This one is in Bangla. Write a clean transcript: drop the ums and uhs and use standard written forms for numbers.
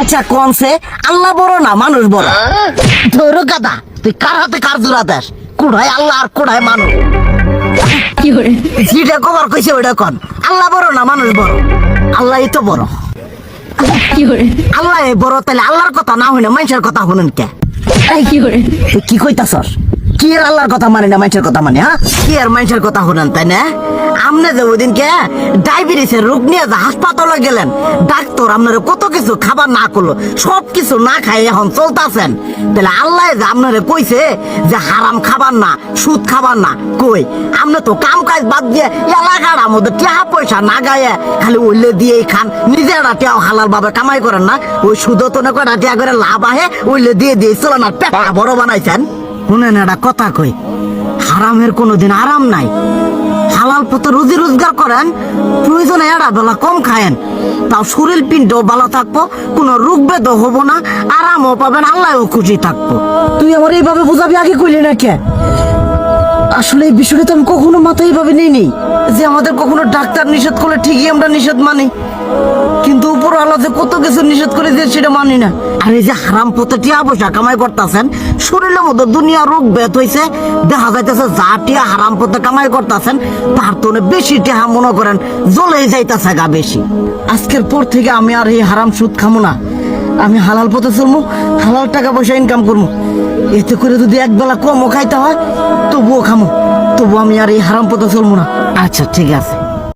আচ্ছা কোনছে আল্লাহ বড় না মানুষ বড়? ধরো গাদা, তুই কার হাতে কার জোড়া দেশ? কোড়ায় আল্লাহ আর কোড়ায় মানুষ। যেটা কবার কইছে ওইটা কন। আল্লাহ বড় না মানুষ বড়? আল্লাহই তো বড়। আল্লাহ বড়, তাহলে আল্লাহর কথা না হইনা মানুষের কথা শুনেন কে? তুই কি কইতাছস? কি আর আল্লাহর কথা মানে না মানুষের কথা মানে? হ্যাঁ, কি আর মানুষের কথা শুনেন তাই না? আমনে যে ওই দিনকে ডায়াবেটিসের রোগ নিয়ে যে হাসপাতালে গেলেন, ডাক্তার আপনার কত কিছু খাবার না করলো, সব কিছু না খাই এখন চলতেছেন। তাহলে আল্লাহ যে আপনারে কইছে যে হারাম খাবার না, সুদ খাবার না, কই আপনি তো কাম কাজ বাদ দিয়ে এলাকার মধ্যে টাকা পয়সা না গায়ে খালি উল্লে দিয়েই খান, নিজেরা টেও হালাল ভাবে কামাই করেন না, ওই সুদও তো না করে টাকা করে লাভ আহে উল্লে দিয়ে দিয়ে চলেন আর পেটা বড় বানাইছেন। শুনেন একটা কথা কই, হারামের কোনোদিন আরাম নাই। হালাল পথে রুজি রোজগার করেন, প্রয়োজনে এড়া বেলা কম খায়েন, তাও শরীর পিণ্ডও ভালো থাকবো, কোনো রোগ বেদও হবো না, আরামও পাবেন, আল্লাহও খুশি থাকবো। তুই আমার এইভাবে বুঝাবি আগে কইলি না কে? আসলে এই বিষয়টা তো আমি কখনো মাথায় এইভাবে নিইনি যে আমাদের কখনো ডাক্তার নিষেধ করলে ঠিকই আমরা নিষেধ মানি, কিন্তু উপর আল্লাহ যে কত কিছু নিষেধ করে দিয়ে সেটা মানি না। আর এই যে হারাম পথে টিয়া পয়সা কামাই করতেছেন, শরীরের মধ্যে দুনিয়া রোগ ব্যাত হয়েছে, দেখা যাইতেছে যা টিয়া হারাম পথে কামাই করতেছেন তার তো বেশি টিয়া মনে করেন জ্বলে যাইতেছে গা বেশি। আজকের পর থেকে আমি আর এই হারাম সুদ খামো না, আমি হালাল পথে চলবো, হালাল টাকা পয়সা ইনকাম করবো। এতে করে যদি একবেলা কমও খাইতে হয় তবুও খামো, তবু আমি আর এই হারাম পথে চলবো না। আচ্ছা ঠিক আছে।